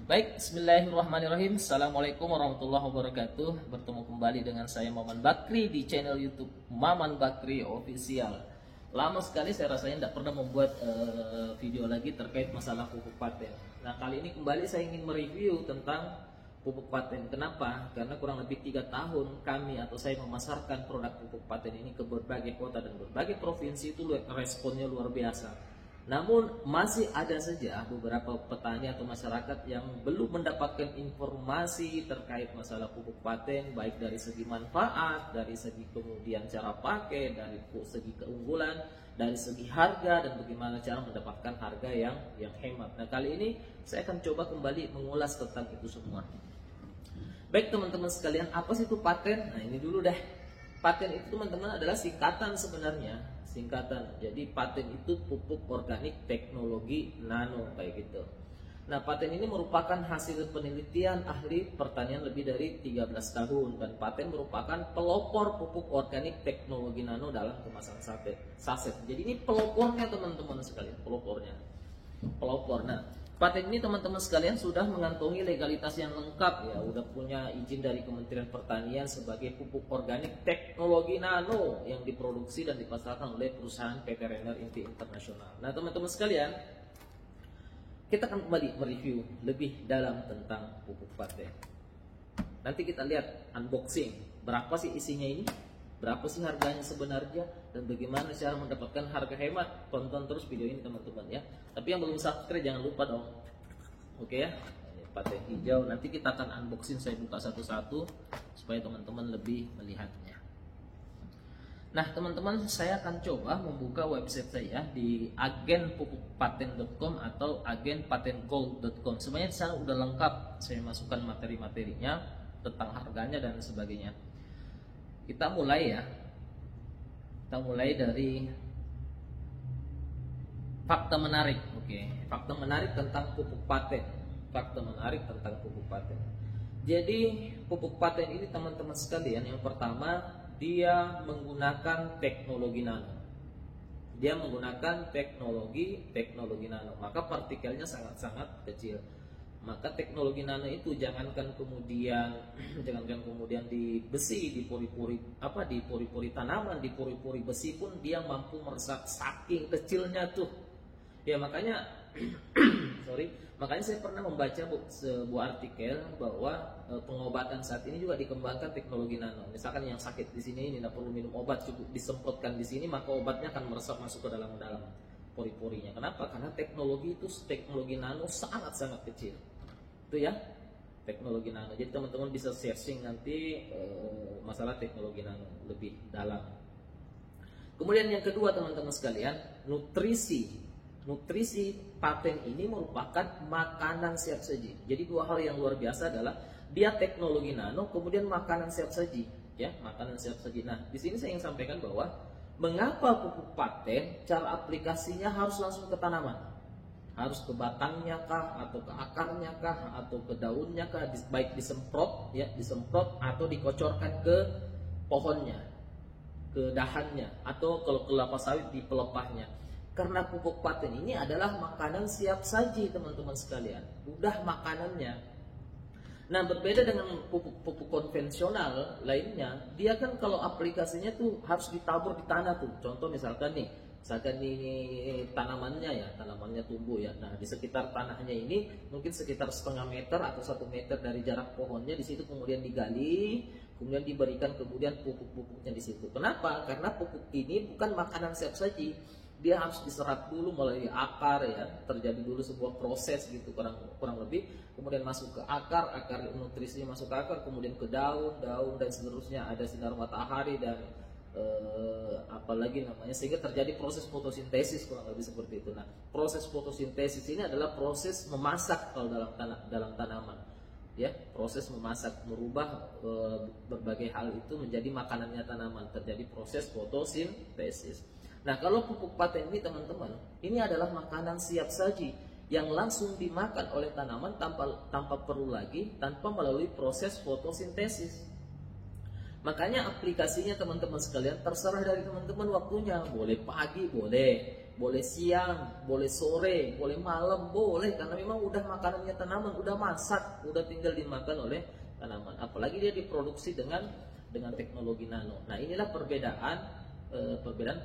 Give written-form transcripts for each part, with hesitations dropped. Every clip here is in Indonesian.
Baik, bismillahirrahmanirrahim. Assalamualaikum warahmatullahi wabarakatuh. Bertemu kembali dengan saya Maman Bakri di channel YouTube Maman Bakri Official. Lama sekali saya rasanya tidak pernah membuat video lagi terkait masalah pupuk paten. Nah, kali ini kembali saya ingin mereview tentang pupuk paten. Kenapa? Karena kurang lebih 3 tahun kami atau saya memasarkan produk pupuk paten ini ke berbagai kota dan berbagai provinsi, itu responnya luar biasa. Namun masih ada saja beberapa petani atau masyarakat yang belum mendapatkan informasi terkait masalah pupuk paten, baik dari segi manfaat, dari segi kemudian cara pakai, dari segi keunggulan, dari segi harga, dan bagaimana cara mendapatkan harga yang hemat. Nah, kali ini saya akan coba kembali mengulas tentang itu semua. Baik teman-teman sekalian, apa sih itu paten? Nah, ini dulu deh. Paten itu teman-teman adalah singkatan sebenarnya, singkatan. Jadi paten itu pupuk organik teknologi nano kayak gitu. Nah, paten ini merupakan hasil penelitian ahli pertanian lebih dari 13 tahun, dan paten merupakan pelopor pupuk organik teknologi nano dalam kemasan saset. Jadi ini pelopornya teman-teman sekalian, pelopor. Nah, paten ini teman-teman sekalian sudah mengantongi legalitas yang lengkap ya, udah punya izin dari Kementerian Pertanian sebagai pupuk organik teknologi nano yang diproduksi dan dipasarkan oleh perusahaan PT Renner Inti Internasional. Nah, teman-teman sekalian, kita akan kembali mereview lebih dalam tentang pupuk paten. Nanti kita lihat unboxing, berapa sih isinya ini, berapa sih harganya sebenarnya, dan bagaimana cara mendapatkan harga hemat. Tonton terus video ini teman-teman ya. Tapi yang belum subscribe jangan lupa dong. Oke ya. Ini paten hijau, nanti kita akan unboxing, saya buka satu-satu supaya teman-teman lebih melihatnya. Nah teman-teman, saya akan coba membuka website saya di agenpupukpaten.com atau agenpatentgold.com. Sebenarnya di sana udah lengkap, saya masukkan materi-materinya tentang harganya dan sebagainya. Kita mulai ya. Kita mulai dari fakta menarik. Oke, fakta menarik tentang pupuk paten. Fakta menarik tentang pupuk paten. Jadi pupuk paten ini teman-teman sekalian, yang pertama dia menggunakan teknologi nano. Dia menggunakan teknologi nano, maka partikelnya sangat-sangat kecil. Maka teknologi nano itu jangankan kemudian di besi, di pori-pori tanaman, di pori-pori besi pun dia mampu meresap, saking kecilnya tuh. Ya makanya makanya saya pernah membaca sebuah artikel bahwa pengobatan saat ini juga dikembangkan teknologi nano. Misalkan yang sakit di sini ini tidak perlu minum obat, cukup disemprotkan di sini maka obatnya akan meresap masuk ke dalam pori-porinya. Kenapa? Karena teknologi nano sangat-sangat kecil. Itu ya, teknologi nano. Jadi teman-teman bisa searching nanti masalah teknologi nano lebih dalam. Kemudian yang kedua teman-teman sekalian, nutrisi paten ini merupakan makanan siap saji. Jadi dua hal yang luar biasa adalah dia teknologi nano, kemudian makanan siap saji, ya, makanan siap saji. Nah, di sini saya ingin sampaikan bahwa mengapa pupuk paten cara aplikasinya harus langsung ke tanaman. Harus ke batangnya kah, atau ke akarnya kah, atau ke daunnya kah, baik disemprot atau dikocorkan ke pohonnya, ke dahannya, atau kalau kelapa sawit di pelepahnya. Karena pupuk paten ini adalah makanan siap saji teman-teman sekalian, udah makanannya. Nah, berbeda dengan pupuk konvensional lainnya, dia kan kalau aplikasinya tuh harus ditabur di tanah tuh. Contoh misalkan ini tanamannya tumbuh ya. Nah, di sekitar tanahnya ini mungkin sekitar setengah meter atau 1 meter dari jarak pohonnya, di situ kemudian digali, kemudian diberikan kemudian pupuk-pupuknya di situ. Kenapa? Karena pupuk ini bukan makanan siap saji. Dia harus diserap dulu melalui akar ya, terjadi dulu sebuah proses gitu kurang lebih, kemudian masuk ke akar nutrisinya masuk ke akar, kemudian ke daun dan seterusnya, ada sinar matahari dan apalagi namanya, sehingga terjadi proses fotosintesis kurang lebih seperti itu. Nah, proses fotosintesis ini adalah proses memasak kalau dalam tanaman ya, proses memasak, merubah berbagai hal itu menjadi makanannya tanaman, terjadi proses fotosintesis. Nah, kalau pupuk paten ini teman-teman, ini adalah makanan siap saji yang langsung dimakan oleh tanaman tanpa melalui proses fotosintesis. Makanya aplikasinya teman-teman sekalian terserah dari teman-teman waktunya. Boleh pagi, boleh siang, boleh sore, boleh malam, boleh. Karena memang udah makanannya tanaman, udah masak, udah tinggal dimakan oleh tanaman. Apalagi dia diproduksi dengan teknologi nano. Nah inilah perbedaan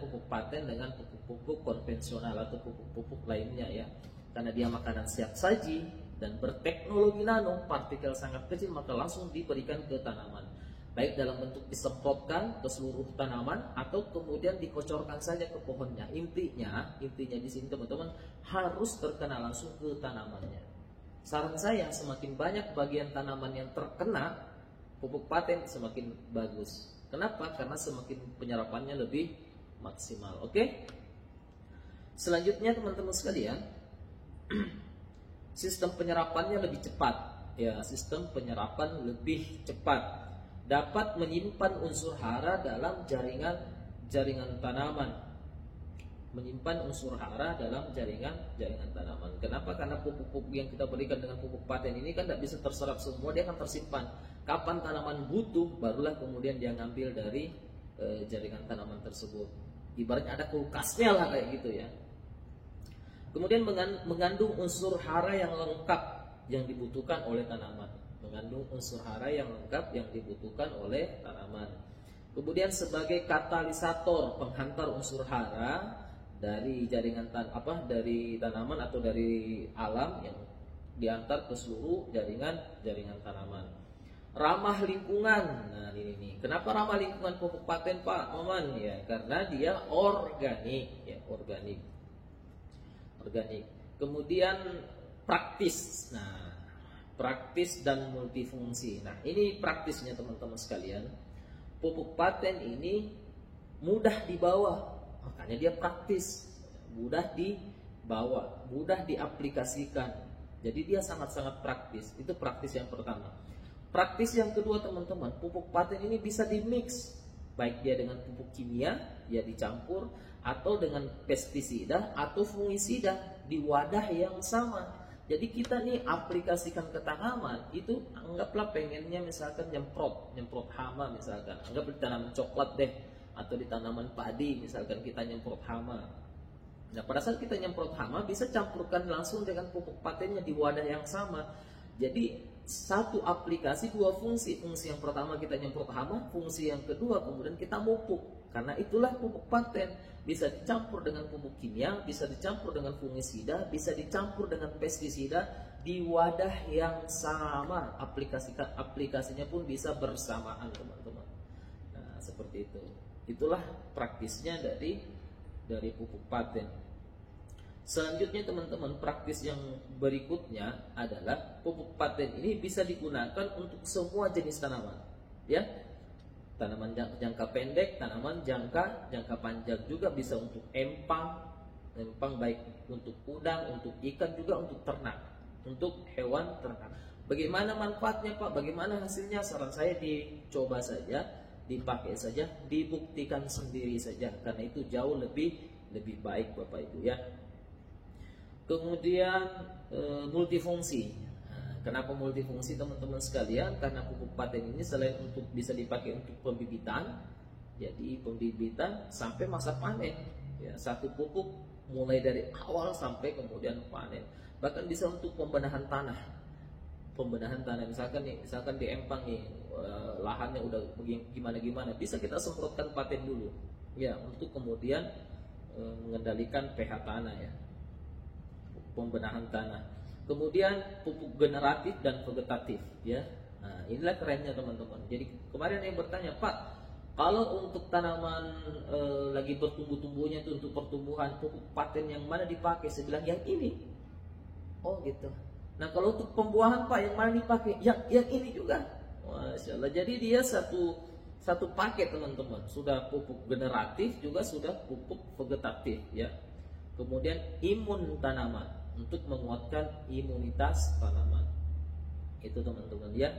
pupuk paten dengan pupuk konvensional atau pupuk lainnya ya. Karena dia makanan siap saji dan berteknologi nano, partikel sangat kecil, maka langsung diberikan ke tanaman. Baik dalam bentuk disemprotkan ke seluruh tanaman atau kemudian dikocorkan saja ke pohonnya. Intinya di sini teman-teman harus terkena langsung ke tanamannya. Saran saya semakin banyak bagian tanaman yang terkena pupuk paten semakin bagus. Kenapa? Karena semakin penyerapannya lebih maksimal. Oke? Selanjutnya teman-teman sekalian, sistem penyerapannya lebih cepat. Ya, sistem penyerapan lebih cepat. Dapat menyimpan unsur hara dalam jaringan tanaman. Menyimpan unsur hara dalam jaringan tanaman. Kenapa? Karena pupuk-pupuk yang kita berikan dengan pupuk paten ini kan tidak bisa terserap semua, dia akan tersimpan. Kapan tanaman butuh, barulah kemudian dia ngambil dari jaringan tanaman tersebut. Ibaratnya ada kulkasnya lah kayak gitu ya. Kemudian mengandung unsur hara yang lengkap yang dibutuhkan oleh tanaman. Mengandung unsur hara yang lengkap yang dibutuhkan oleh tanaman. Kemudian sebagai katalisator penghantar unsur hara dari jaringan dari tanaman atau dari alam yang diantar ke seluruh jaringan tanaman. Ramah lingkungan. Nah ini nih. Kenapa ramah lingkungan pupuk paten Pak Maman? Ya karena dia organik ya, organik. Kemudian praktis. Nah, praktis dan multifungsi. Nah, ini praktisnya teman-teman sekalian. Pupuk paten ini mudah dibawa, makanya dia praktis. Mudah dibawa, mudah diaplikasikan. Jadi dia sangat-sangat praktis. Itu praktis yang pertama. Praktis yang kedua teman-teman, pupuk paten ini bisa dimix. Baik dia dengan pupuk kimia, dia dicampur, atau dengan pestisida atau fungisida di wadah yang sama. Jadi kita nih aplikasikan ke tanaman itu, anggaplah pengennya misalkan nyemprot hama misalkan, anggap di tanaman coklat deh atau di tanaman padi misalkan kita nyemprot hama. Nah pada saat kita nyemprot hama bisa campurkan langsung dengan pupuk patennya di wadah yang sama. Jadi satu aplikasi dua fungsi. Fungsi yang pertama kita nyemprot hama, fungsi yang kedua kemudian kita mupuk. Karena itulah pupuk paten bisa dicampur dengan pupuk kimia, bisa dicampur dengan fungisida, bisa dicampur dengan pestisida di wadah yang sama. Aplikasinya pun bisa bersamaan teman-teman. Nah seperti itu. Itulah praktisnya dari pupuk paten. Selanjutnya teman-teman, praktis yang berikutnya adalah pupuk paten ini bisa digunakan untuk semua jenis tanaman. Ya, tanaman jangka pendek, tanaman jangka panjang juga bisa untuk empang baik untuk udang, untuk ikan juga untuk ternak, untuk hewan ternak. Bagaimana manfaatnya Pak? Bagaimana hasilnya? Saran saya dicoba saja, dipakai saja, dibuktikan sendiri saja, karena itu jauh lebih baik Bapak Ibu ya. Kemudian multifungsi. Kenapa multifungsi teman-teman sekalian? Karena pupuk paten ini selain untuk bisa dipakai untuk pembibitan, jadi pembibitan sampai masa panen. Ya, satu pupuk mulai dari awal sampai kemudian panen. Bahkan bisa untuk pembenahan tanah. Misalkan di empang nih, lahannya udah gimana, bisa kita semprotkan paten dulu. Ya, untuk kemudian mengendalikan pH tanah ya. Pembenahan tanah. Kemudian pupuk generatif dan vegetatif ya. Nah, inilah kerennya teman-teman. Jadi kemarin yang bertanya, Pak, kalau untuk tanaman lagi bertumbuh-tumbuhnya itu untuk pertumbuhan, pupuk paten yang mana dipakai? Saya bilang yang ini. Oh gitu. Nah, kalau untuk pembuahan Pak yang mana dipakai? Yang ini juga. Masya Allah. Jadi dia satu paket teman-teman. Sudah pupuk generatif juga sudah pupuk vegetatif ya. Kemudian imun tanaman untuk menguatkan imunitas tanaman. Itu teman-teman ya,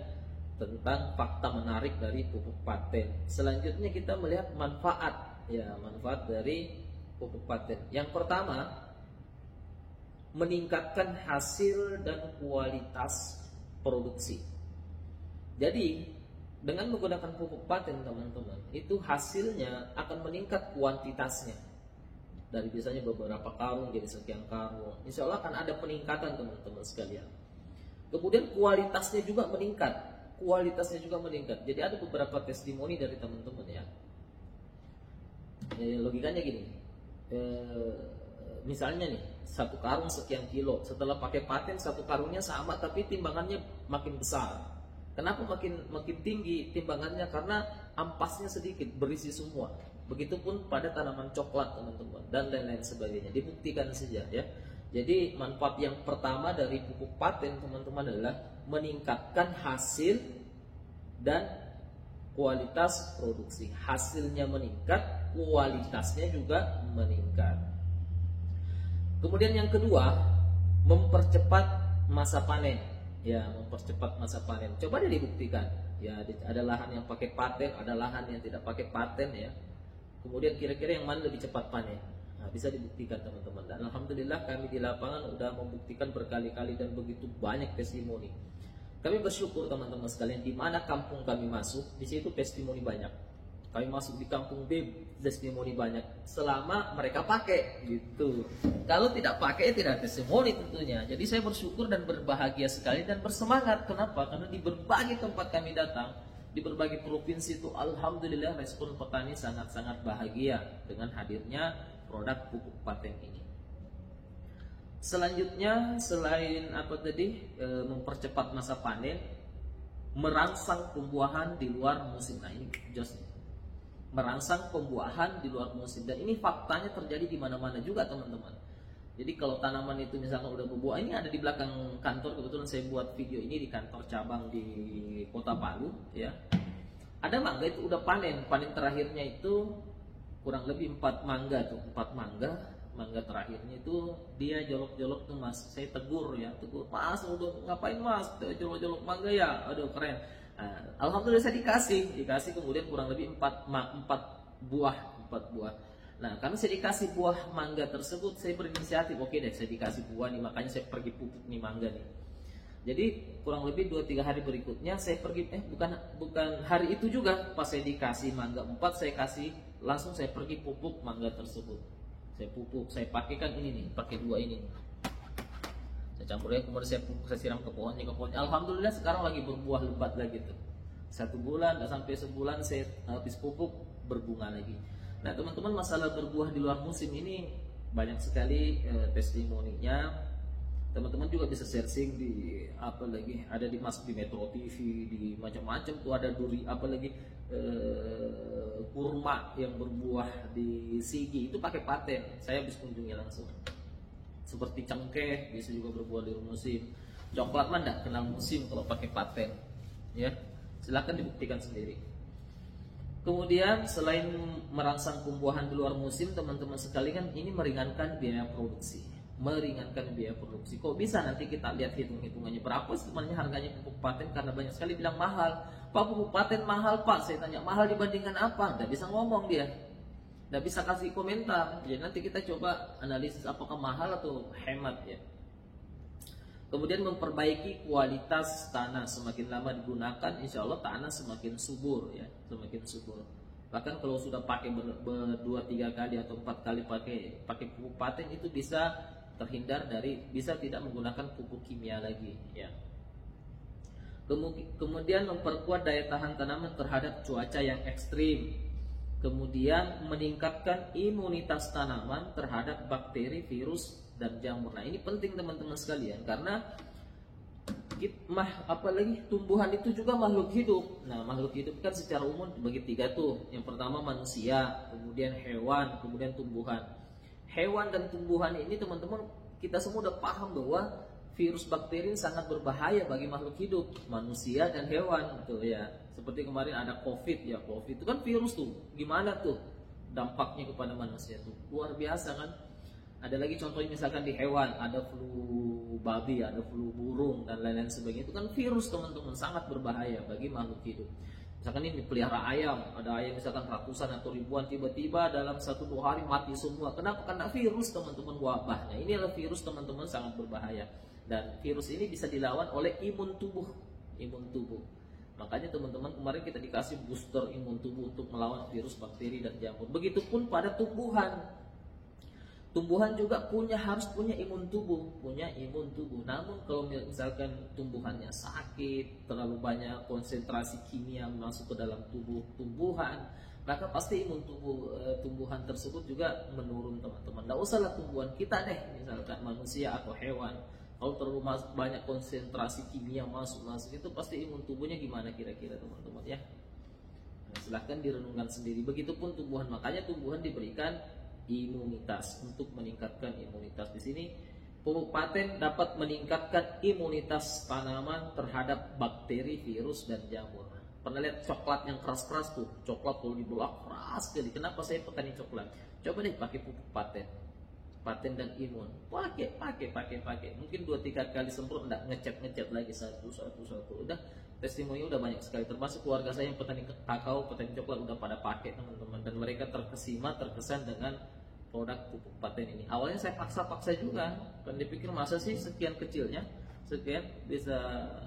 tentang fakta menarik dari pupuk paten. Selanjutnya kita melihat manfaat dari pupuk paten. Yang pertama, meningkatkan hasil dan kualitas produksi. Jadi Dengan menggunakan pupuk paten teman-teman, itu hasilnya akan meningkat kuantitasnya. Dari biasanya beberapa karung jadi sekian karung. Insya Allah akan ada peningkatan teman-teman sekalian. Kemudian kualitasnya juga meningkat. Jadi ada beberapa testimoni dari teman-teman ya. Logikanya gini. Misalnya nih, satu karung sekian kilo. Setelah pakai paten satu karungnya sama, tapi timbangannya makin besar. Kenapa makin tinggi timbangannya? Karena ampasnya sedikit, berisi semua. Begitupun pada tanaman coklat teman-teman dan lain-lain sebagainya. Dibuktikan saja ya. Jadi manfaat yang pertama dari pupuk paten teman-teman adalah meningkatkan hasil dan kualitas produksi. Hasilnya meningkat, kualitasnya juga meningkat. Kemudian yang kedua, mempercepat masa panen. Ya, mempercepat masa panen. Coba deh dibuktikan. Ya, ada lahan yang pakai paten, ada lahan yang tidak pakai paten ya. Kemudian kira-kira yang mana lebih cepat panen? Nah, bisa dibuktikan teman-teman. Dan alhamdulillah kami di lapangan udah membuktikan berkali-kali dan begitu banyak testimoni. Kami bersyukur teman-teman sekalian, di mana kampung kami masuk, di situ testimoni banyak. Kami masuk di kampung B, testimoni banyak. Selama mereka pakai, gitu. Kalau tidak pakai, tidak testimoni tentunya. Jadi saya bersyukur dan berbahagia sekali dan bersemangat. Kenapa? Karena di berbagai tempat kami datang, di berbagai provinsi itu, alhamdulillah respon petani sangat-sangat bahagia dengan hadirnya produk pupuk paten ini. Selanjutnya, selain mempercepat masa panen, merangsang pembuahan di luar musim. Nah ini just merangsang pembuahan di luar musim, dan ini faktanya terjadi di mana-mana juga teman-teman. Jadi kalau tanaman itu misalkan udah berbuah, ini ada di belakang kantor, kebetulan saya buat video ini di kantor cabang di Kota Palu ya. Ada mangga itu udah panen terakhirnya itu kurang lebih 4 mangga tuh, 4 mangga terakhirnya itu dia jolok-jolok tuh Mas. Saya tegur, Mas udah ngapain Mas jolok-jolok mangga ya, aduh keren. Nah, alhamdulillah saya dikasih kemudian kurang lebih 4 buah. Nah, karena saya dikasih buah mangga tersebut, saya berinisiatif, oke deh saya dikasih buah nih, makanya saya pergi pupuk nih mangga nih. Jadi kurang lebih 2-3 hari berikutnya saya pergi, bukan hari itu juga, pas saya dikasih mangga 4, saya pergi pupuk mangga tersebut. Saya pupuk, saya pakaikan ini nih, pakai 2 ini. Saya campur ya, kemudian saya pupuk, saya siram ke pohonnya. Alhamdulillah sekarang lagi berbuah lebat lagi tuh. 1 bulan, tidak sampai sebulan saya habis pupuk, berbunga lagi. Nah teman-teman, masalah berbuah di luar musim ini banyak sekali testimoninya. Teman-teman juga bisa searching di ada di Metro TV, di macam-macam tuh, ada kurma yang berbuah di Sigi itu pakai paten. Saya habis kunjungi langsung. Seperti cengkeh bisa juga berbuah di musim. Coklat mah enggak kenal musim kalau pakai paten. Ya, silakan dibuktikan sendiri. Kemudian selain merangsang pembuahan di luar musim, teman-teman sekalian, ini meringankan biaya produksi. Kok bisa? Nanti kita lihat hitung-hitungannya berapa sebenarnya harganya pupuk paten, karena banyak sekali bilang mahal. Pak, pupuk paten mahal Pak. Saya tanya mahal dibandingkan apa? Nggak bisa ngomong dia, nggak bisa kasih komentar. Jadi nanti kita coba analisis apakah mahal atau hemat ya. Kemudian memperbaiki kualitas tanah. Semakin lama digunakan, insya Allah tanah semakin subur ya, semakin subur. Bahkan kalau sudah pakai 2-3 kali atau 4 kali pakai pupuk paten, itu bisa terhindar dari, bisa tidak menggunakan pupuk kimia lagi ya. Kemudian memperkuat daya tahan tanaman terhadap cuaca yang ekstrim. Kemudian meningkatkan imunitas tanaman terhadap bakteri, virus, dan jamur. Nah ini penting teman-teman sekalian, karena apalagi tumbuhan itu juga makhluk hidup. Nah makhluk hidup kan secara umum dibagi 3 tuh. Yang pertama manusia, kemudian hewan, kemudian tumbuhan. Hewan dan tumbuhan ini teman-teman, kita semua udah paham bahwa virus bakteri sangat berbahaya bagi makhluk hidup, manusia dan hewan gitu ya. Seperti kemarin ada COVID ya, COVID itu kan virus tuh. Gimana tuh dampaknya kepada manusia tuh? Luar biasa kan? Ada lagi contohnya misalkan di hewan, ada flu babi, ada flu burung dan lain-lain sebagainya. Itu kan virus teman-teman, sangat berbahaya bagi makhluk hidup. Misalkan ini pelihara ayam, ada ayam misalkan ratusan atau ribuan, tiba-tiba dalam 1-2 hari mati semua. Kenapa? Karena virus teman-teman, wabahnya. Ini adalah virus teman-teman, sangat berbahaya. Dan virus ini bisa dilawan oleh imun tubuh. Makanya teman-teman kemarin kita dikasih booster imun tubuh untuk melawan virus, bakteri, dan jamur. Begitupun pada tumbuhan. Tumbuhan juga harus punya imun tubuh, Namun kalau misalkan tumbuhannya sakit, terlalu banyak konsentrasi kimia masuk ke dalam tubuh tumbuhan, maka pasti imun tumbuhan tersebut juga menurun, teman-teman. Nggak usahlah tumbuhan kita deh, misalkan manusia atau hewan. Kalau terlalu banyak konsentrasi kimia masuk itu pasti imun tubuhnya gimana kira-kira, teman-teman ya. Nah, silahkan direnungkan sendiri. Begitupun tumbuhan, makanya tumbuhan diberikan imunitas untuk meningkatkan imunitas. Di sini pupuk paten dapat meningkatkan imunitas tanaman terhadap bakteri, virus, dan jamur. Pernah lihat coklat yang keras-keras tuh? Coklat kalau dibelah keras sekali. Kenapa saya petani coklat? Coba deh pakai pupuk paten dan imun. Pakai. Mungkin 2-3 kali semprot, enggak ngecat lagi satu. Udah testimoni udah banyak sekali. Termasuk keluarga saya yang petani kakao, petani coklat udah pada pakai, teman-teman. Dan mereka terkesan dengan produk pupuk paten ini. Awalnya saya paksa juga. Kan dipikir masa sih sekian kecilnya, sekian bisa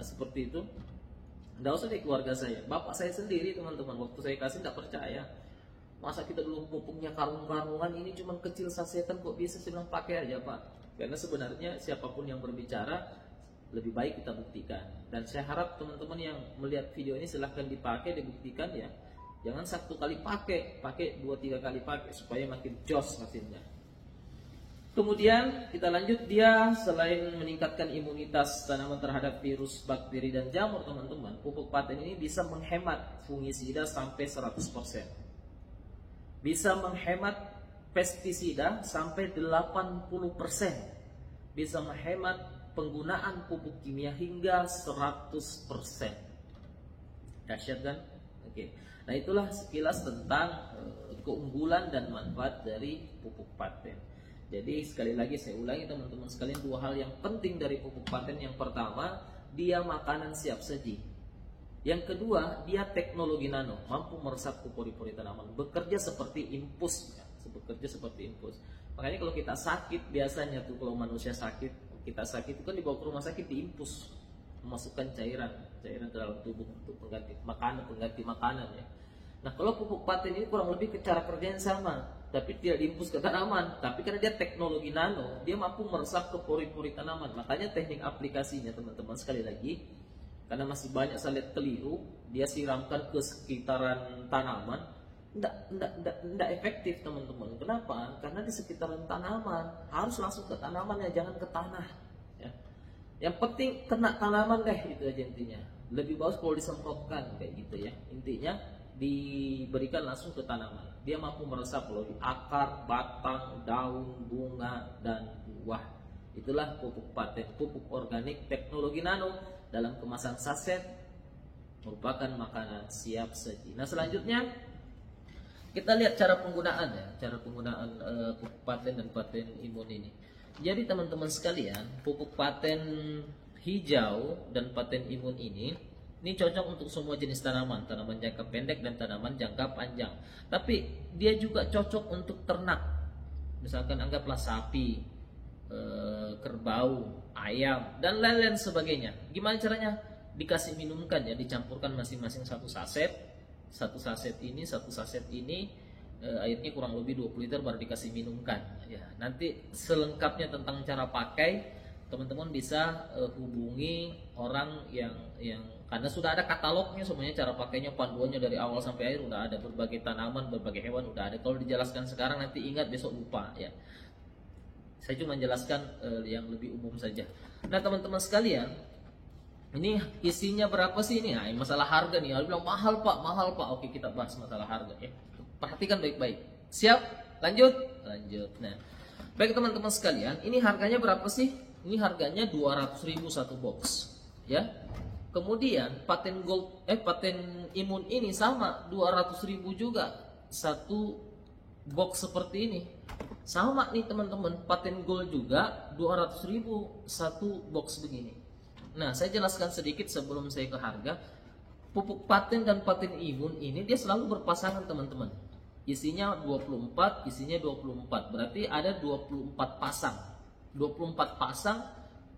seperti itu. Nggak usah deh keluarga saya. Bapak saya sendiri, teman-teman, waktu saya kasih nggak percaya. Masa kita dulu pupuknya karung-karungan, ini cuma kecil sasetan kok bisa. Saya bilang pakai aja, Pak. Karena sebenarnya siapapun yang berbicara lebih baik kita buktikan. Dan saya harap teman-teman yang melihat video ini silahkan dipakai, dibuktikan ya. Jangan 1 kali pakai 2-3 kali pakai supaya makin jos hasilnya. Kemudian kita lanjut, dia selain meningkatkan imunitas tanaman terhadap virus, bakteri, dan jamur, teman-teman, pupuk paten ini bisa menghemat fungisida sampai 100%. Bisa menghemat pestisida sampai 80%. Bisa menghemat penggunaan pupuk kimia hingga 100%. Dahsyat kan? Oke. Nah, itulah sekilas tentang keunggulan dan manfaat dari pupuk paten. Jadi sekali lagi saya ulangi, teman-teman sekalian, 2 hal yang penting dari pupuk paten. Yang pertama, dia makanan siap saji. Yang kedua, dia teknologi nano, mampu meresap ke pori-pori tanaman, bekerja seperti infus, Makanya kalau kita sakit, biasanya tuh kalau manusia sakit, kita sakit itu kan dibawa ke rumah sakit, diinfus, memasukkan cairan ke dalam tubuh untuk pengganti makanan ya. Nah, kalau pupuk paten ini kurang lebih cara kerjanya sama, tapi tidak diinfus ke tanaman, tapi karena dia teknologi nano, dia mampu meresap ke pori-pori tanaman. Makanya teknik aplikasinya, teman-teman, sekali lagi, karena masih banyak saya lihat keliru, dia siramkan ke sekitaran tanaman, tidak efektif, teman-teman. Kenapa? Karena di sekitaran tanaman harus langsung ke tanaman ya, jangan ke tanah ya. Yang penting kena tanaman deh, itu aja intinya. Lebih bagus kalau disemprotkan kayak gitu ya. Intinya diberikan langsung ke tanaman. Dia mampu meresap loh di akar, batang, daun, bunga, dan buah. Itulah pupuk paten, pupuk organik teknologi nano dalam kemasan saset, merupakan makanan siap saji. Nah, selanjutnya kita lihat cara penggunaan ya, pupuk paten dan paten imun ini. Jadi teman-teman sekalian, pupuk paten hijau dan paten imun ini cocok untuk semua jenis tanaman jangka pendek dan tanaman jangka panjang. Tapi dia juga cocok untuk ternak. Misalkan anggaplah sapi, kerbau, ayam, dan lain-lain sebagainya. Gimana caranya? Dikasih minumkan ya, dicampurkan masing-masing satu saset ini, airnya kurang lebih 20 liter baru dikasih minumkan ya. Nanti selengkapnya tentang cara pakai, teman-teman bisa hubungi orang yang karena sudah ada katalognya semuanya, cara pakainya, panduannya dari awal sampai akhir udah ada, berbagai tanaman, berbagai hewan udah ada. Kalau dijelaskan sekarang nanti ingat, besok lupa ya. Saya cuma jelaskan yang lebih umum saja. Nah, teman-teman sekalian, ini isinya berapa sih ini? Nah, masalah harga nih. Dia bilang mahal pak. Oke, kita bahas masalah harga ya. Perhatikan baik-baik. Siap? Lanjut. Nah, baik teman-teman sekalian, ini harganya berapa sih? Ini harganya 200.000 satu box, ya. Kemudian paten imun ini sama 200.000 juga satu box seperti ini. Sama nih teman-teman, paten gold juga 200.000 satu box begini. Nah, saya jelaskan sedikit sebelum saya ke harga. Pupuk paten dan paten imun ini dia selalu berpasangan, teman-teman. Isinya 24, berarti ada 24 pasang. 24 pasang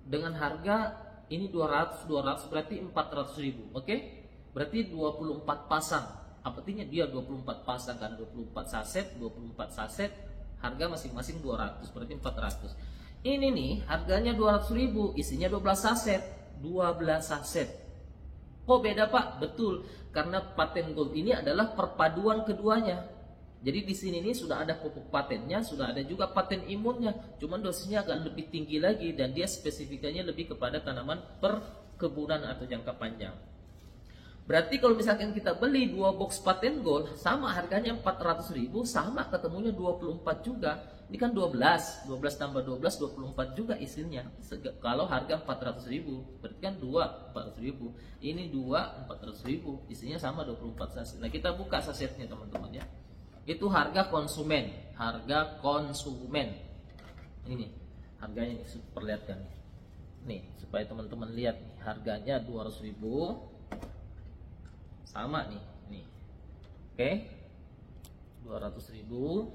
dengan harga ini 200 berarti 400.000. Oke? berarti 24 pasang. Apa artinya? Dia 24 pasang kan, 24 saset, 24 saset, harga masing-masing 200, berarti 400. Ini nih harganya 200.000, isinya 12 saset. 12 saset. Kok beda Pak? Betul, karena paten gold ini adalah perpaduan keduanya. Jadi di sini nih sudah ada pupuk patennya, sudah ada juga paten imunnya. Cuman dosisnya agak lebih tinggi lagi dan dia spesifikasinya lebih kepada tanaman perkebunan atau jangka panjang. Berarti kalau misalkan kita beli 2 box paten gold, sama harganya 400.000, sama ketemunya 24 juga. Ini kan 12 tambah 12, 24 juga isinya. Kalau harga 400.000, berarti kan 2, 400.000. Ini 2, 400.000, isinya sama 24 saset. Nah kita buka sasetnya teman-teman ya. Itu harga konsumen, Ini nih, harganya nih, perlihatkan nih, supaya teman-teman lihat nih, harganya 200.000. Sama nih. Oke. 200.000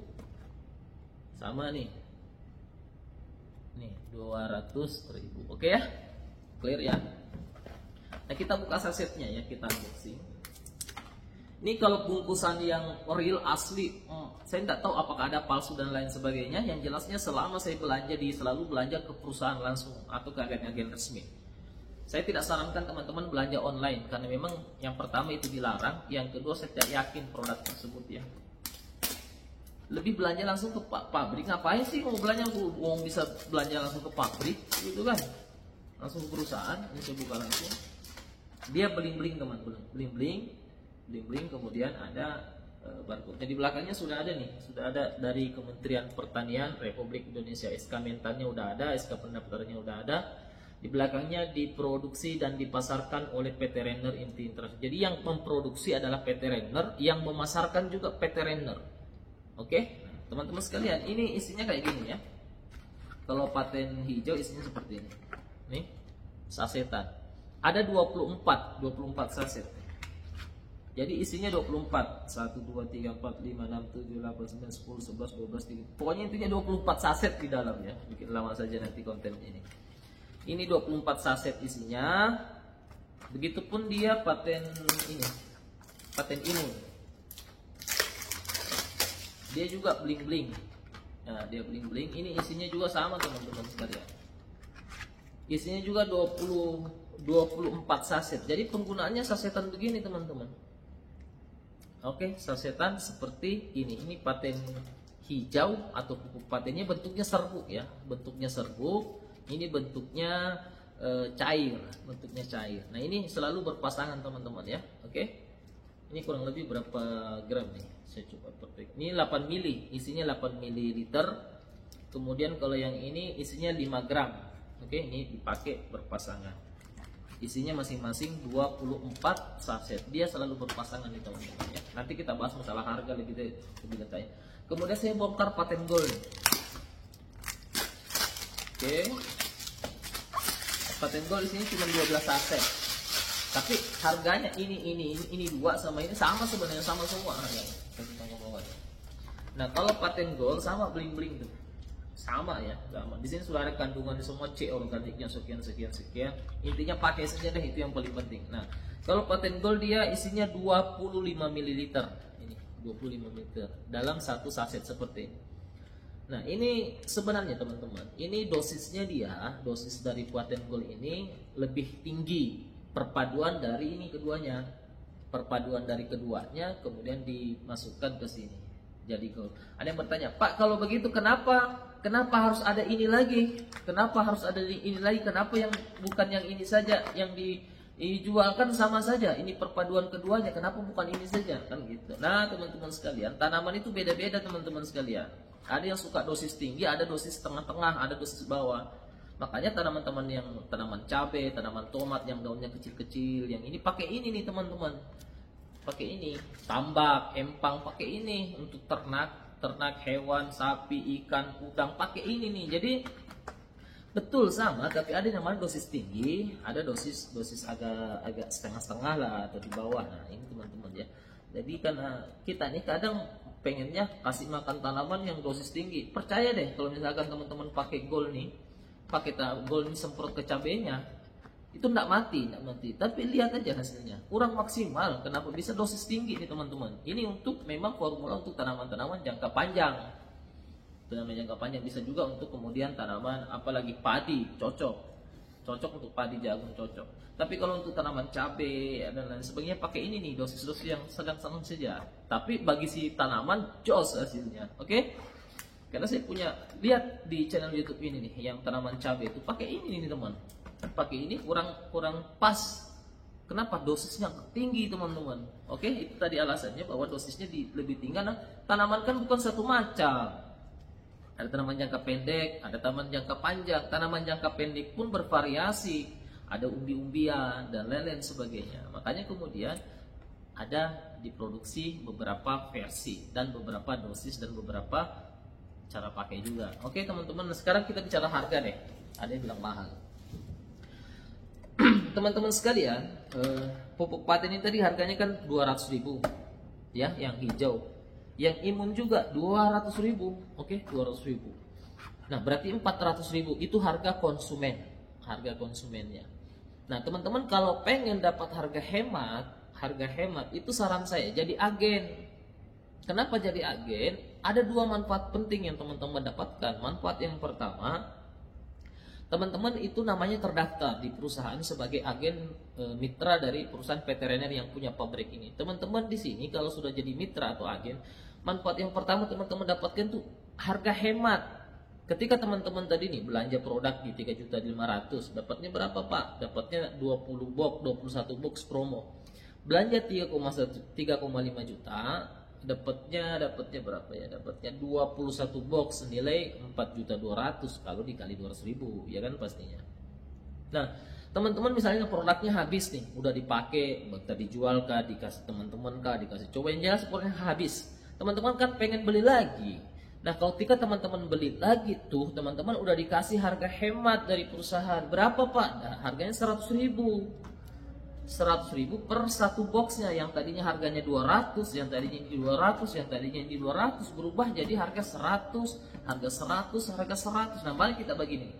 sama nih. Nih, 200.000. Oke ya? Clear ya? Nah, kita buka sasetnya ya, kita unboxing. Ini kalau bungkusan yang real asli, saya tidak tahu apakah ada palsu dan lain sebagainya. Yang jelasnya selama saya selalu belanja ke perusahaan langsung atau ke agen-agen resmi. Saya tidak sarankan teman-teman belanja online karena memang yang pertama itu dilarang, yang kedua saya tidak yakin produk tersebut ya. Lebih belanja langsung ke pabrik. Ngapain sih mau bisa belanja langsung ke pabrik gitu kan? Langsung ke perusahaan. Ini saya buka langsung. Dia bling-bling teman-teman, bling-bling, kemudian ada barcode. Di belakangnya sudah ada nih, sudah ada dari Kementerian Pertanian Republik Indonesia, SK Mentannya udah ada, SK pendaftarannya udah ada. Di belakangnya diproduksi dan dipasarkan oleh PT Renner Inti Internasional. Jadi yang memproduksi adalah PT Renner, yang memasarkan juga PT Renner. Oke, teman-teman sekalian, ini isinya kayak gini ya. Kalau paten hijau isinya seperti ini. Nih, sasetan. Ada 24 saset. Jadi isinya 24. 1 2 3 4 5 6 7 8 9 10 11 12 13. Pokoknya intinya 24 saset di dalam ya. Bikin lama saja nanti kontennya ini. Ini 24 saset isinya. Begitupun dia paten ini. Paten imun. Dia juga bling-bling. Nah, dia bling-bling. Ini isinya juga sama teman-teman sekalian. Isinya juga 24 saset. Jadi penggunaannya sasetan begini teman-teman. Oke, sasetan seperti ini. Ini paten hijau atau pupuk patennya bentuknya serbuk ya. Bentuknya serbuk. Ini bentuknya cair, Nah, ini selalu berpasangan teman-teman ya. Oke. Ini kurang lebih berapa gram nih? Saya coba perfect. Ini 8 mili, isinya 8 ml. Kemudian kalau yang ini isinya 5 gram. Oke, ini dipakai berpasangan. Isinya masing-masing 24 saset. Dia selalu berpasangan nih teman-teman ya. Nanti kita bahas masalah harga lebih detail. Kemudian saya bongkar paten gold. Oke. Paten gold di sini cuma 12 saset. Tapi harganya ini dua sama ini sama sebenarnya, sama semua harganya. Nah, kalau paten gold sama bling-bling tuh. Sama ya, sama. Di sini sudah ada kandungan semua C organiknya sekian. Intinya pakai saja deh, itu yang paling penting. Nah, kalau paten gold dia isinya 25 ml. Ini 25 ml dalam satu saset seperti ini. Nah, ini sebenarnya teman-teman, ini dosisnya dosis dari paten gold ini lebih tinggi. Perpaduan dari keduanya, kemudian dimasukkan ke sini jadi gold. Ada yang bertanya, Pak, kalau begitu kenapa harus ada ini lagi? Kenapa harus ada ini lagi? Kenapa yang bukan yang ini saja yang dijualkan sama saja? Ini perpaduan keduanya, kenapa bukan ini saja? Kan gitu. Nah, teman-teman sekalian, tanaman itu beda-beda teman-teman sekalian. Ada yang suka dosis tinggi, ada dosis tengah-tengah, ada dosis bawah. Makanya tanaman cabai, tanaman tomat yang daunnya kecil-kecil, yang ini pakai ini nih teman-teman. Pakai ini, tambak, empang pakai ini untuk ternak hewan, sapi, ikan, udang pakai ini nih. Jadi betul sama, tapi ada yang namanya dosis tinggi, ada dosis agak setengah-setengah lah atau di bawah. Nah, ini teman-teman ya. Jadi karena kita nih kadang pengennya kasih makan tanaman yang dosis tinggi. Percaya deh kalau misalkan teman-teman pakai gold nih semprot ke cabenya, itu enggak mati. Tapi lihat aja hasilnya, kurang maksimal. Kenapa bisa dosis tinggi nih teman-teman? Ini untuk memang formula untuk tanaman-tanaman jangka panjang. Tanaman jangka panjang bisa juga untuk kemudian tanaman apalagi padi, cocok untuk padi jagung cocok. Tapi kalau untuk tanaman cabai dan lain sebagainya pakai ini nih, dosis-dosis yang sedang-sedang saja. Tapi bagi si tanaman jos hasilnya. Oke? Karena saya punya lihat di channel YouTube ini nih, yang tanaman cabai itu pakai ini nih teman. Pakai ini kurang pas. Kenapa? Dosisnya tinggi teman-teman. Oke, itu tadi alasannya bahwa dosisnya lebih tinggi. Karena tanaman kan bukan satu macam. Ada tanaman jangka pendek, ada tanaman jangka panjang. Tanaman jangka pendek pun bervariasi. Ada umbi-umbian dan lain-lain sebagainya. Makanya kemudian ada diproduksi beberapa versi dan beberapa dosis dan beberapa cara pakai juga. Oke teman-teman, sekarang kita bicara harga deh. Ada yang bilang mahal. Teman-teman sekalian, pupuk paten ini tadi harganya kan 200.000 ya, yang hijau. Yang imun juga 200.000. Oke, 200.000. Nah, berarti 400.000 itu harga konsumen. Harga konsumennya. Nah, teman-teman kalau pengen dapat harga hemat itu saran saya jadi agen. Kenapa jadi agen? Ada dua manfaat penting yang teman-teman dapatkan. Manfaat yang pertama, teman-teman itu namanya terdaftar di perusahaan sebagai agen mitra dari perusahaan veteriner yang punya pabrik ini. Teman-teman di sini kalau sudah jadi mitra atau agen, manfaat yang pertama teman-teman dapatkan tuh harga hemat. Ketika teman-teman tadi nih belanja produk di 3.500.000, dapatnya berapa Pak? Dapatnya 20 box, 21 box promo. Belanja 3,5 juta, dapatnya berapa ya? Dapatnya 21 box senilai 4.200.000 kalau dikali 200.000, ya kan pastinya. Nah, teman-teman misalnya produknya habis nih, udah dipakai, bakal dijual kah, dikasih teman-teman kah, dikasih coba yang jelas produknya habis. Teman-teman kan pengen beli lagi. Nah, kalau ketika teman-teman beli lagi tuh, teman-teman udah dikasih harga hemat dari perusahaan. Berapa Pak? Nah, harganya 100.000. 100.000 per satu boxnya, yang tadinya harganya 200, yang tadinya ini 200, yang tadinya ini 200 berubah jadi harga 100, harga 100, harga 100. Nah, mari kita bagi nih.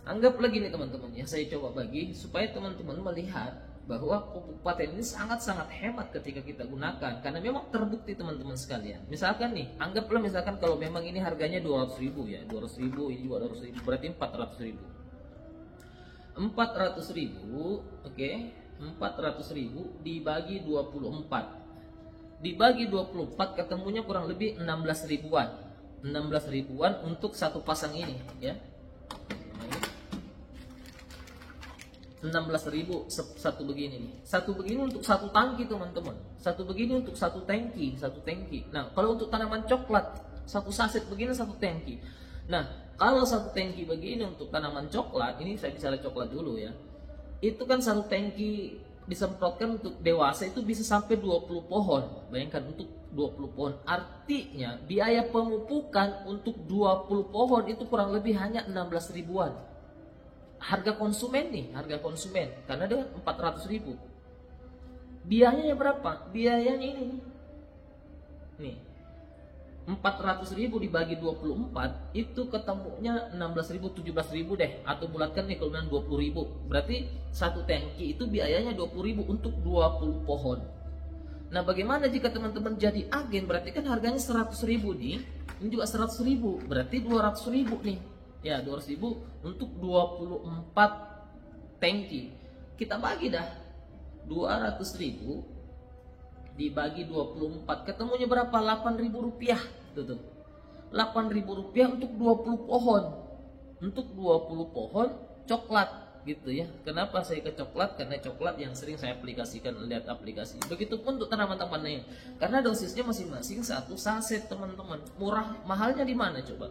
Anggap lagi nih teman-teman ya, saya coba bagi supaya teman-teman melihat bahwa pupuk paten ini sangat-sangat hemat ketika kita gunakan, karena memang terbukti teman-teman sekalian. Misalkan nih, anggaplah misalkan kalau memang ini harganya 200.000 ya, 200.000, ini juga 200.000, berarti 400.000. 400.000, oke, 400.000 dibagi 24. Dibagi 24 ketemunya kurang lebih 16 ribuan. 16 ribuan untuk satu pasang ini ya. 16.000 satu begini nih. Satu begini untuk satu tangki teman-teman. Satu begini untuk satu tangki. Nah, kalau untuk tanaman coklat, satu saset begini satu tangki. Nah, kalau satu tangki begini untuk tanaman coklat, ini saya bicara coklat dulu ya. Itu kan satu tangki disemprotkan untuk dewasa itu bisa sampai 20 pohon. Bayangkan untuk 20 pohon. Artinya biaya pemupukan untuk 20 pohon itu kurang lebih hanya 16 ribuan. Harga konsumen nih, harga konsumen. Karena dia 400.000. Biayanya berapa? Biayanya ini nih. 400.000 dibagi 24 itu ketemunya 16.000, 17.000 deh, atau bulatkan nih kalau 20.000. Berarti satu tangki itu biayanya 20.000 untuk 20 pohon. Nah, bagaimana jika teman-teman jadi agen? Berarti kan harganya 100.000 nih. Ini juga 100.000, berarti 200.000 nih. Ya, 200.000 untuk 24 tangki. Kita bagi dah 200.000 dibagi 24, ketemunya berapa? 8.000 rupiah. Tuh. 8.000 rupiah untuk 20 pohon. Untuk 20 pohon coklat gitu ya. Kenapa saya ke coklat? Karena coklat yang sering saya aplikasikan, lihat aplikasi. Begitupun untuk tanaman-tanaman lain. Karena dosisnya masing-masing satu saset teman-teman. Murah, mahalnya di mana coba?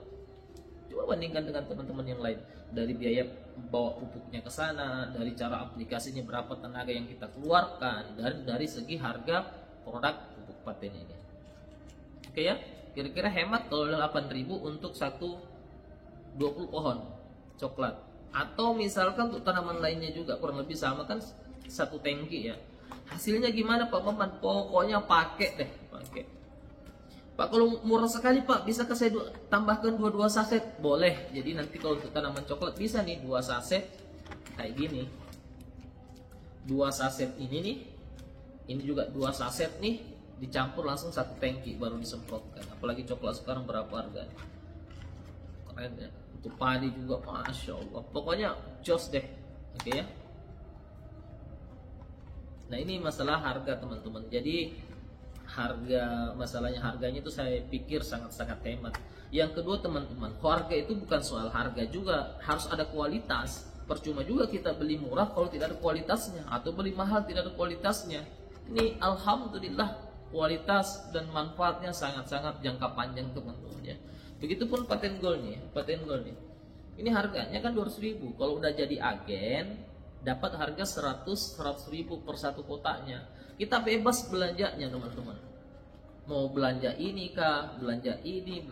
Coba bandingkan dengan teman-teman yang lain. Dari biaya bawa pupuknya ke sana, dari cara aplikasinya berapa tenaga yang kita keluarkan, dan dari segi harga produk pupuk paten ini. Oke ya, kira-kira hemat kalau 8.000 untuk satu 20 pohon coklat. Atau misalkan untuk tanaman lainnya juga kurang lebih sama kan, satu tangki ya. Hasilnya gimana Pak Maman? Pokoknya pakai deh, pakai. Pak, kalau murah sekali Pak, bisa ke saya tambahkan 2 saset? Boleh. Jadi nanti kalau untuk tanaman coklat bisa nih 2 saset kayak gini. 2 saset ini nih, ini juga 2 saset nih, dicampur langsung 1 tangki baru disemprotkan. Apalagi coklat sekarang berapa harga? Keren ya. Untuk padi juga, masya Allah. Pokoknya jos deh, oke ya. Nah ini masalah harga teman-teman. Jadi masalahnya harganya itu saya pikir sangat-sangat hemat. Yang kedua teman-teman, harga itu bukan soal harga juga, harus ada kualitas. Percuma juga kita beli murah kalau tidak ada kualitasnya, atau beli mahal tidak ada kualitasnya. Ini alhamdulillah kualitas dan manfaatnya sangat-sangat jangka panjang teman-teman ya. Begitupun paten gold nih, ini harganya kan 200.000. Kalau udah jadi agen dapat harga 100.000 per 1 kotaknya. Kita bebas belanjanya teman-teman. Mau belanja ini kah, belanja ini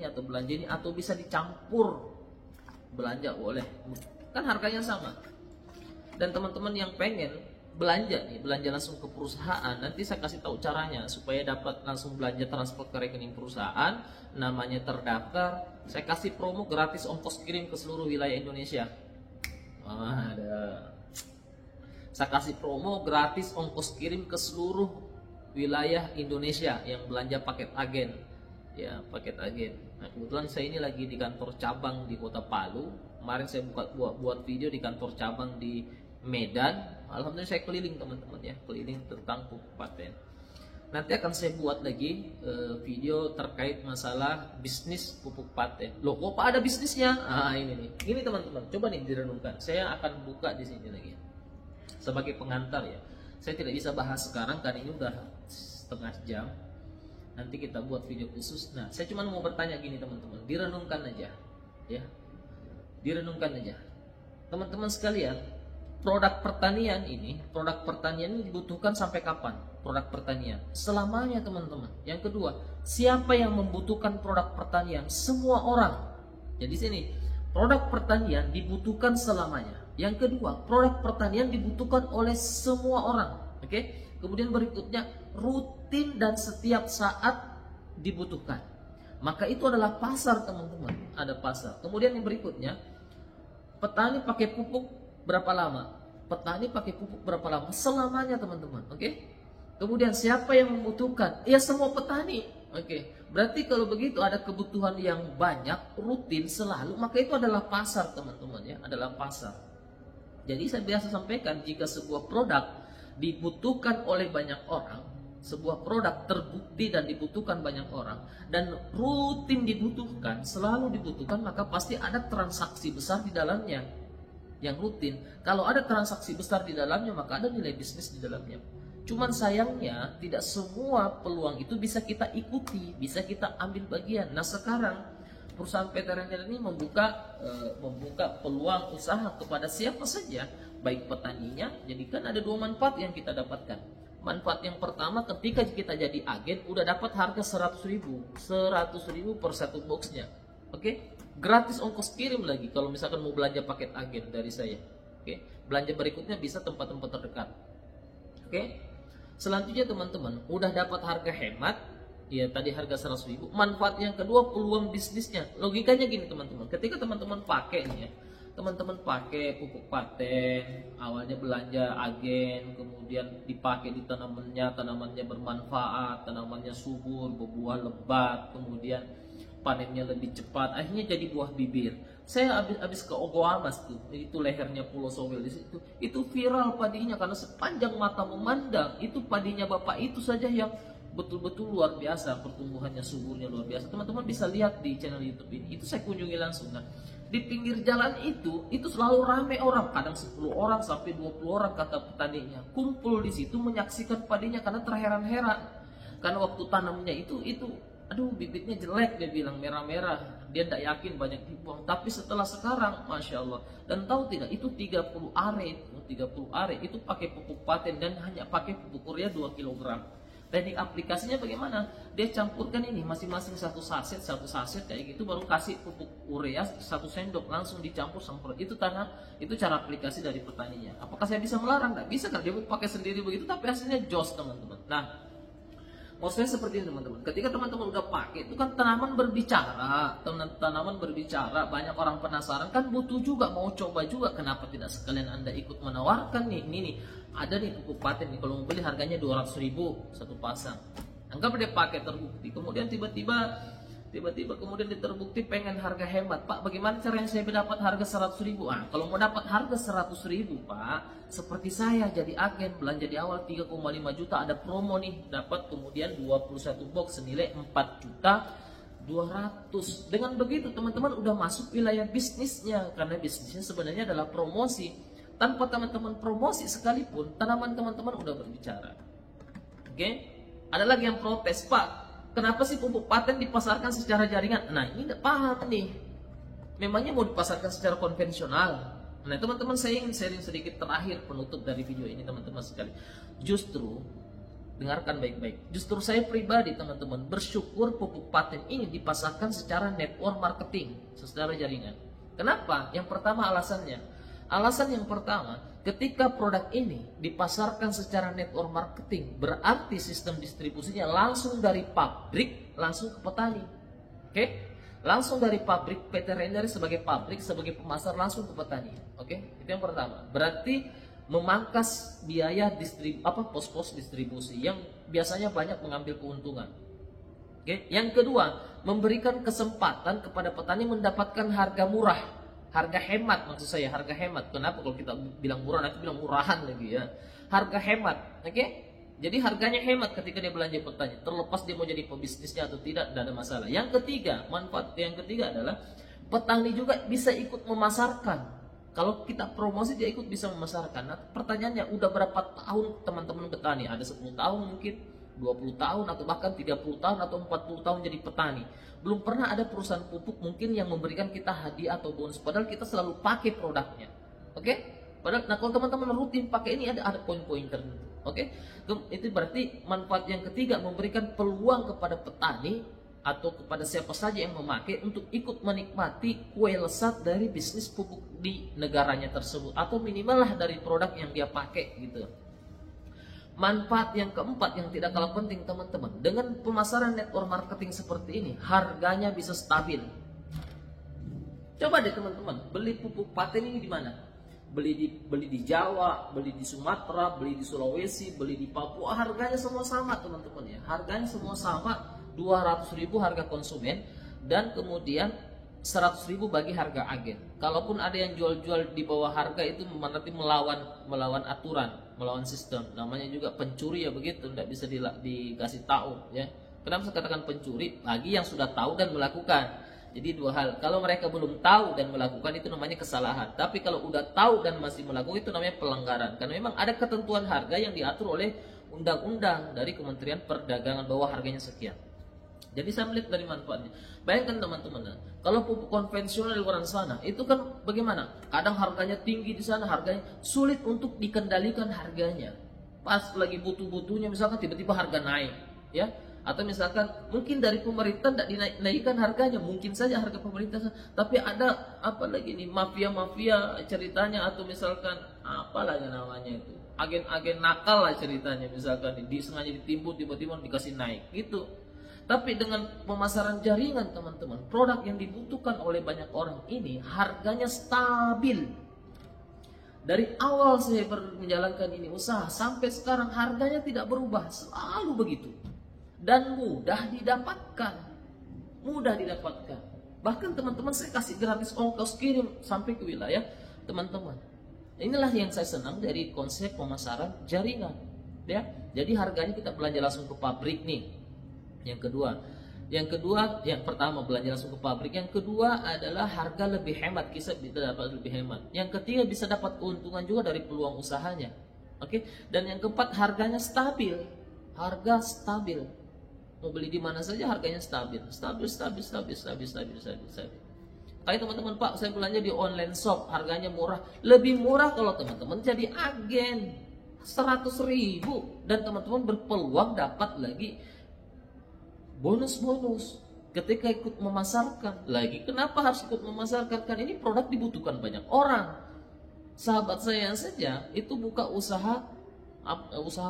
atau belanja ini, atau bisa dicampur belanja boleh. Kan harganya sama. Dan teman-teman yang pengen belanja langsung ke perusahaan, nanti saya kasih tahu caranya supaya dapat langsung belanja transfer ke rekening perusahaan, namanya terdaftar. Saya kasih promo gratis ongkos kirim ke seluruh wilayah Indonesia. Ada. Saya kasih promo gratis ongkos kirim ke seluruh wilayah Indonesia yang belanja paket agen. Ya, paket agen. Nah, kebetulan saya ini lagi di kantor cabang di Kota Palu. Kemarin saya buat video di kantor cabang di Medan. Alhamdulillah saya keliling teman-teman ya, keliling tentang pupuk paten. Nanti akan saya buat lagi video terkait masalah bisnis pupuk paten. Loh, kok Pak ada bisnisnya? Ini nih. Ini teman-teman, coba nih direnungkan. Saya akan buka di sini lagi. Sebagai pengantar ya. Saya tidak bisa bahas sekarang karena ini udah setengah jam. Nanti kita buat video khusus. Nah, saya cuma mau bertanya gini teman-teman, direnungkan aja ya. Direnungkan aja. Teman-teman sekalian, produk pertanian ini dibutuhkan sampai kapan? Produk pertanian selamanya teman-teman. Yang kedua, siapa yang membutuhkan produk pertanian? Semua orang. Jadi sini, produk pertanian dibutuhkan selamanya. Yang kedua, produk pertanian dibutuhkan oleh semua orang. Oke? Kemudian berikutnya, rutin dan setiap saat dibutuhkan. Maka itu adalah pasar teman-teman. Ada pasar. Kemudian yang berikutnya, petani pakai pupuk berapa lama? Petani pakai pupuk berapa lama? Selamanya teman-teman. Oke? Kemudian siapa yang membutuhkan? Ya semua petani. Oke. Berarti kalau begitu ada kebutuhan yang banyak, rutin, selalu, maka itu adalah pasar teman-teman ya, adalah pasar. Jadi saya biasa sampaikan, jika sebuah produk dibutuhkan oleh banyak orang, sebuah produk terbukti dan dibutuhkan banyak orang, dan rutin dibutuhkan, selalu dibutuhkan, maka pasti ada transaksi besar di dalamnya yang rutin. Kalau ada transaksi besar di dalamnya, maka ada nilai bisnis di dalamnya. Cuman sayangnya tidak semua peluang itu bisa kita ikuti, bisa kita ambil bagian. Nah sekarang perusahaan PT Ranger ini membuka peluang usaha kepada siapa saja, baik petaninya. Jadi kan ada 2 manfaat yang kita dapatkan. Manfaat yang pertama, ketika kita jadi agen udah dapat harga 100.000 per 1 boxnya. Oke? Gratis ongkos kirim lagi kalau misalkan mau belanja paket agen dari saya. Oke? Belanja berikutnya bisa tempat-tempat terdekat. Oke? Selanjutnya teman-teman, udah dapat harga hemat, ya tadi harga 100.000. Manfaat yang kedua, peluang bisnisnya. Logikanya gini teman-teman, ketika teman-teman pakai nih ya, teman-teman pakai pupuk paten, awalnya belanja agen, kemudian dipakai di tanamannya bermanfaat, tanamannya subur, berbuah lebat, kemudian panennya lebih cepat, akhirnya jadi buah bibir. Saya habis ke Ogoamas tuh, itu lehernya Pulau Sowil di situ, itu viral padinya karena sepanjang mata memandang itu padinya bapak itu saja yang betul-betul luar biasa, pertumbuhannya suburnya luar biasa. Teman-teman bisa lihat di channel YouTube ini, itu saya kunjungi langsung. Nah, di pinggir jalan itu selalu ramai orang, kadang 10 orang sampai 20 orang kata petaninya, kumpul di situ menyaksikan padinya karena terheran-heran. Karena waktu tanamnya itu aduh bibitnya jelek, dia bilang merah-merah, dia tidak yakin banyak dibuang. Tapi setelah sekarang Masya Allah, dan tahu tidak, itu 30 are itu pakai pupuk paten dan hanya pakai pupuk urea 2 kg. Teknik aplikasinya bagaimana? Dia campurkan ini masing-masing satu saset kayak gitu, baru kasih pupuk urea 1 sendok, langsung dicampur semprot. Itu cara aplikasi dari petaninya. Apakah saya bisa melarang? Tidak bisa kan, dia pakai sendiri begitu, tapi hasilnya jos teman-teman. Nah, Maksudnya seperti ini teman-teman. Ketika teman-teman udah pakai, itu kan tanaman berbicara, tanaman berbicara. Banyak orang penasaran kan, butuh juga, mau coba juga. Kenapa tidak sekalian Anda ikut menawarkan nih, ini nih, ada nih pupuk paten nih. Kalau mau beli harganya 200.000 satu pasang. Anggap dia pakai terbukti, kemudian tiba-tiba kemudian terbukti pengen harga hemat. Pak, bagaimana caranya saya dapat harga 100.000? Kalau mau dapat harga 100.000 Pak, seperti saya jadi agen, belanja di awal 3,5 juta, ada promo nih, dapat kemudian 21 box senilai 4.200.000. Dengan begitu teman-teman udah masuk wilayah bisnisnya, karena bisnisnya sebenarnya adalah promosi. Tanpa teman-teman promosi sekalipun, tanaman teman-teman udah berbicara. Oke? Ada lagi yang protes, Pak, kenapa sih pupuk paten dipasarkan secara jaringan? Nah, ini tidak paham nih. Memangnya mau dipasarkan secara konvensional? Nah, teman-teman, saya ingin sharing sedikit terakhir penutup dari video ini, teman-teman sekali. Justru, dengarkan baik-baik. Justru saya pribadi, teman-teman, bersyukur pupuk paten ini dipasarkan secara network marketing, secara jaringan. Kenapa? Yang pertama alasannya. Alasan yang pertama, ketika produk ini dipasarkan secara network marketing, berarti sistem distribusinya langsung dari pabrik langsung ke petani. Oke? Langsung dari pabrik, PT Rendari sebagai pabrik, sebagai pemasar langsung ke petani. Oke? Itu yang pertama. Berarti memangkas biaya pos-pos distribusi yang biasanya banyak mengambil keuntungan. Oke? Yang kedua, memberikan kesempatan kepada petani mendapatkan harga murah. Harga hemat, maksud saya harga hemat. Kenapa kalau kita bilang murah, nanti bilang murahan lagi ya. Harga hemat, oke? Jadi harganya hemat ketika dia belanja petani. Terlepas dia mau jadi pebisnisnya atau tidak ada masalah. Yang ketiga, manfaat yang ketiga adalah petani juga bisa ikut memasarkan. Kalau kita promosi dia ikut bisa memasarkan. Nah, pertanyaannya udah berapa tahun teman-teman petani? Ada 10 tahun mungkin, 20 tahun atau bahkan 30 tahun atau 40 tahun jadi petani. Belum pernah ada perusahaan pupuk mungkin yang memberikan kita hadiah atau bonus, padahal kita selalu pakai produknya. Oke? Padahal nah kalau teman-teman rutin pakai ini ada poin-poin tertentu. Oke? Itu berarti manfaat yang ketiga, memberikan peluang kepada petani atau kepada siapa saja yang memakai untuk ikut menikmati kue lesat dari bisnis pupuk di negaranya tersebut, atau minimal lah dari produk yang dia pakai gitu. Manfaat yang keempat yang tidak kalah penting teman-teman, dengan pemasaran network marketing seperti ini, harganya bisa stabil. Coba deh teman-teman, beli pupuk paten ini di mana? Beli di Jawa, beli di Sumatera, beli di Sulawesi, beli di Papua, harganya semua sama teman-teman ya. Harganya semua sama, 200.000 harga konsumen dan kemudian 100.000 bagi harga agen. Kalaupun ada yang jual-jual di bawah harga, itu nanti melawan aturan, melawan sistem. Namanya juga pencuri ya begitu, tidak bisa dikasih tahu ya. Kenapa saya katakan pencuri? Bagi yang sudah tahu dan melakukan. Jadi dua hal. Kalau mereka belum tahu dan melakukan, itu namanya kesalahan. Tapi kalau udah tahu dan masih melakukan, itu namanya pelanggaran. Karena memang ada ketentuan harga yang diatur oleh undang-undang dari Kementerian Perdagangan bahwa harganya sekian. Jadi saya melihat dari manfaatnya. Bayangkan teman-teman, kalau pupuk konvensional di luar sana, itu kan bagaimana? Kadang harganya tinggi di sana, harganya sulit untuk dikendalikan harganya. Pas lagi butuh-butuhnya misalkan tiba-tiba harga naik, ya. Atau misalkan mungkin dari pemerintah tidak dinaikkan harganya, mungkin saja harga pemerintah, tapi ada apa lagi nih, mafia-mafia ceritanya, atau misalkan apa lagi namanya itu, agen-agen nakal lah ceritanya, misalkan sengaja ditimbun tiba-tiba dikasih naik gitu. Tapi dengan pemasaran jaringan teman-teman, produk yang dibutuhkan oleh banyak orang ini harganya stabil. Dari awal saya menjalankan ini usaha sampai sekarang harganya tidak berubah, selalu begitu. Dan mudah didapatkan. Mudah didapatkan. Bahkan teman-teman saya kasih gratis ongkos kirim sampai ke wilayah teman-teman. Inilah yang saya senang dari konsep pemasaran jaringan, ya. Jadi harganya kita belanja langsung ke pabrik nih. Yang pertama belanja langsung ke pabrik. Yang kedua adalah harga lebih hemat, kita dapat lebih hemat. Yang ketiga bisa dapat keuntungan juga dari peluang usahanya. Oke? Dan yang keempat harganya stabil. Harga stabil. Mau beli di mana saja harganya stabil. Stabil. Kayak teman-teman, Pak, saya belanja di online shop, harganya murah. Lebih murah kalau teman-teman jadi agen. 100.000 dan teman-teman berpeluang dapat lagi bonus ketika ikut memasarkan. Lagi kenapa harus ikut memasarkan? Kan ini produk dibutuhkan banyak orang. Sahabat saya saja itu buka usaha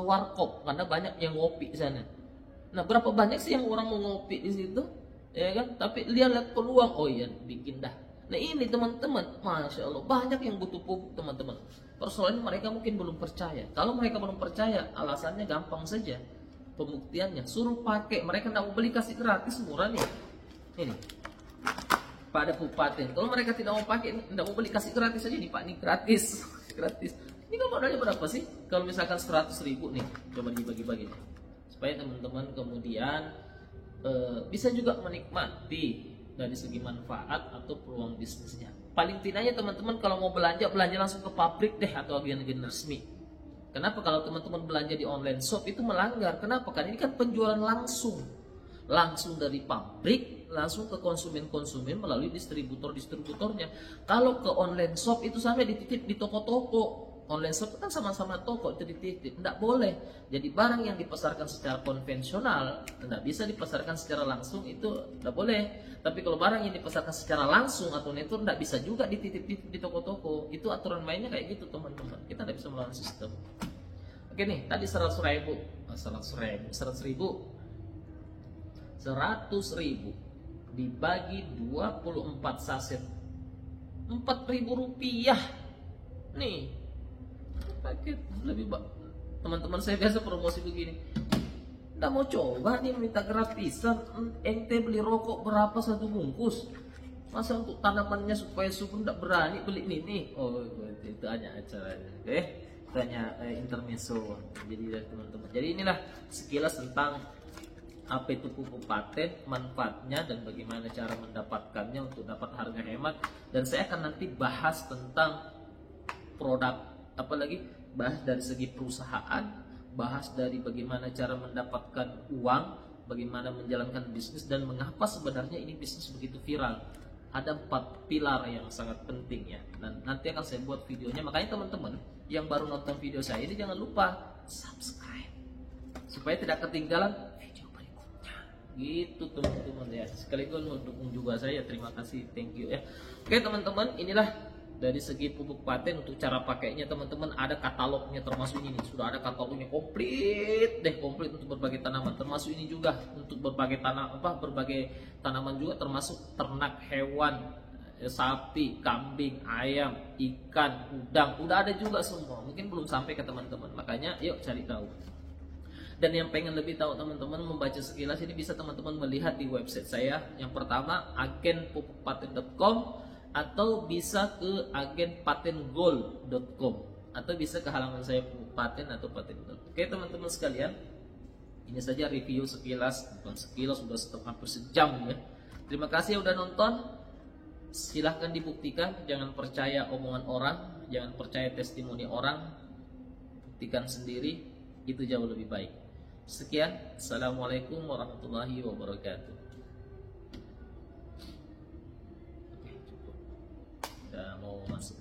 warkop karena banyak yang ngopi di sana. Nah, berapa banyak sih yang orang mau ngopi di situ, ya kan? Tapi lihat peluang, oh iya bikin dah. Nah ini teman-teman, masya Allah banyak yang butuh pupuk teman-teman. Persoalannya mereka mungkin belum percaya. Kalau mereka belum percaya, alasannya gampang saja. Pembuktiannya, suruh pakai. Mereka tidak mau beli, kasih gratis, murah nih. Ini pada Kabupaten. Kalau mereka tidak mau pakai, tidak mau beli, kasih gratis saja nih Pak, nih gratis, gratis. Ini kan modalnya berapa sih? Kalau misalkan 100.000 nih, coba dibagi-bagi supaya teman-teman kemudian bisa juga menikmati dari segi manfaat atau peluang bisnisnya. Paling tidaknya teman-teman kalau mau belanja langsung ke pabrik deh atau agen-agen resmi. Kenapa? Kalau teman-teman belanja di online shop itu melanggar. Kenapa? Karena ini kan penjualan langsung dari pabrik langsung ke konsumen melalui distributornya. Kalau ke online shop itu sampai dititip di toko-toko. Online shop kan sama-sama toko itu dititip, tidak boleh. Jadi barang yang dipasarkan secara konvensional tidak bisa dipasarkan secara langsung, itu tidak boleh. Tapi kalau barang yang dipasarkan secara langsung atau network tidak bisa juga dititip di toko-toko. Itu aturan mainnya kayak gitu teman-teman. Kita tidak bisa melawan sistem. Oke nih, tadi 100.000 dibagi 24 saset, 4.000 rupiah nih paket. Lebih teman-teman saya biasa promosi begini, nggak mau coba nih minta gratisan. Ente beli rokok berapa satu bungkus, masa untuk tanamannya supaya subur nggak berani beli ini. Oh itu hanya acaranya. Oke, itu hanya intermezzo. Jadi dari teman-teman, jadi inilah sekilas tentang apa itu pupuk paten, manfaatnya dan bagaimana cara mendapatkannya untuk dapat harga hemat. Dan saya akan nanti bahas tentang produk, apalagi bahas dari segi perusahaan, bahas dari bagaimana cara mendapatkan uang, bagaimana menjalankan bisnis, dan mengapa sebenarnya ini bisnis begitu viral. Ada 4 pilar yang sangat penting ya, dan nanti akan saya buat videonya. Makanya teman-teman yang baru nonton video saya ini jangan lupa subscribe supaya tidak ketinggalan video berikutnya gitu teman-teman ya. Sekaligus mendukung juga saya, terima kasih, thank you ya. Oke teman-teman, inilah dari segi pupuk paten. Untuk cara pakainya teman-teman ada katalognya, termasuk ini nih, sudah ada katalognya komplit untuk berbagai tanaman, termasuk ini juga untuk berbagai tanaman juga, termasuk ternak hewan, sapi, kambing, ayam, ikan, udang, udah ada juga semua. Mungkin belum sampai ke teman-teman, makanya yuk cari tahu. Dan yang pengen lebih tahu teman-teman membaca sekilas ini, bisa teman-teman melihat di website saya. Yang pertama agenpupukpaten.com, atau bisa ke agenpatentgold.com, atau bisa ke halaman saya Pupuk Paten atau Paten Gold. Oke teman-teman sekalian, ini saja review sekilas, bukan sekilas, sudah hampir sejam ya. Terima kasih yang udah nonton. Silahkan dibuktikan, jangan percaya omongan orang, jangan percaya testimoni orang, buktikan sendiri, itu jauh lebih baik. Sekian, assalamualaikum warahmatullahi wabarakatuh. Mau masuk